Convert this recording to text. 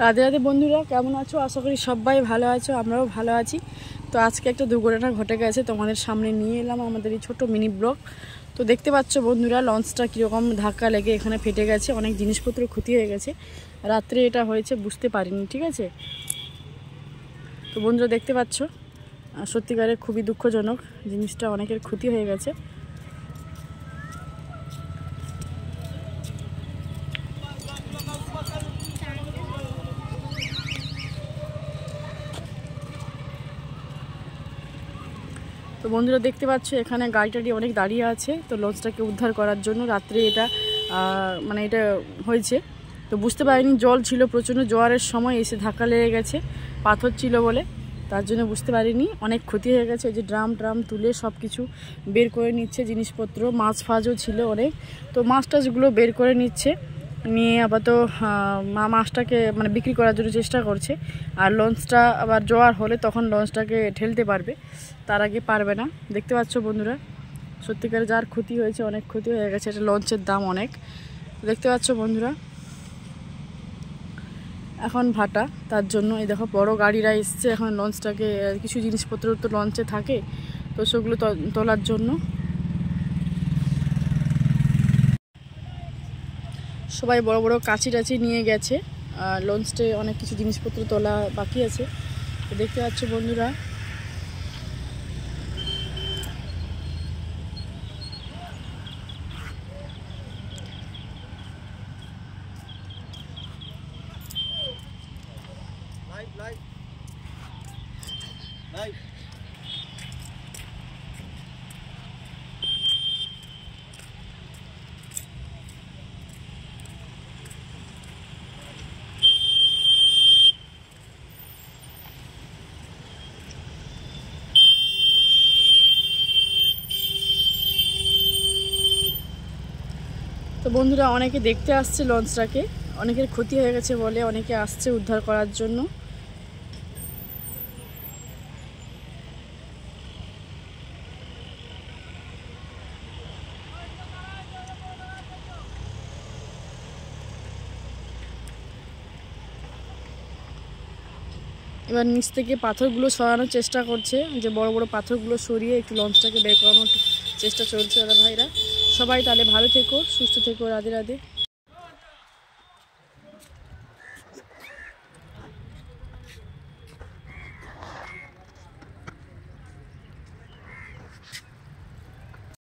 রাধে রাধে বন্ধুরা, কেমন আছো? আশা করি সবাই ভালো আছো, আমরাও ভালো আছি। তো আজকে একটা দুর্ঘটনা ঘটে গেছে, তোমাদের সামনে নিয়ে এলাম আমাদের এই ছোট মিনি ব্লগ। তো দেখতে পাচ্ছ বন্ধুরা, লঞ্চটা কীরকম ধাক্কা লেগে এখানে ফেটে গেছে, অনেক জিনিসপত্র ক্ষতি হয়ে গেছে। রাত্রে এটা হয়েছে, বুঝতে পারিনি, ঠিক আছে? তো বন্ধুরা দেখতে পাচ্ছ, সত্যিকারে খুবই দুঃখজনক, জিনিসটা অনেকের ক্ষতি হয়ে গেছে। তো বন্ধুরা দেখতে পাচ্ছ, এখানে গাড়িটাটি অনেক দাঁড়িয়ে আছে, তো লঞ্চটাকে উদ্ধার করার জন্য। রাত্রে এটা এটা হয়েছে, তো বুঝতে পারিনি, জল ছিল প্রচণ্ড, জোয়ারের সময় এসে ধাক্কা লেগে গেছে, পাথর ছিল বলে, তার জন্য বুঝতে পারিনি। অনেক ক্ষতি হয়ে গেছে। এই যে ড্রাম তুলে সব কিছু বের করে নিচ্ছে, জিনিসপত্র, মাছ ফাজও ছিল অনেক, তো মাছ টাছগুলো বের করে নিচ্ছে, নিয়ে আবার তো মাছটাকে বিক্রি করার জন্য চেষ্টা করছে। আর লঞ্চটা আবার জোয়ার হলে তখন লঞ্চটাকে ঠেলতে পারবে, তার আগে পারবে না। দেখতে পাচ্ছ বন্ধুরা, সত্যিকারে যার ক্ষতি হয়েছে, অনেক ক্ষতি হয়ে গেছে। এটা লঞ্চের দাম অনেক, দেখতে পাচ্ছ বন্ধুরা। এখন ভাটা, তার জন্য এই দেখো বড় গাড়িরা এসছে এখন লঞ্চটাকে, কিছু জিনিসপত্র তো লঞ্চে থাকে, তো সেগুলো তোলার জন্য সবাই বড় বড় কাঁচি টাচি নিয়ে গেছে। আর লঞ্চে অনেক কিছু জিনিসপত্র তোলা বাকি আছে। তো দেখতে পাচ্ছ বন্ধুরা, তো বন্ধুরা অনেকে দেখতে আসছে লঞ্চটাকে, অনেকের ক্ষতি হয়ে গেছে বলে অনেকে আসছে উদ্ধার করার জন্য। এবার নিচ থেকে পাথরগুলো সরানোর চেষ্টা করছে, যে বড় বড় পাথরগুলো সরিয়ে একটু লঞ্চটাকে বের করানোর চেষ্টা চলছে। ওরা ভাইরা সবাই তাহলে ভালো থেকো, সুস্থ থেকো, রাধে রাধে।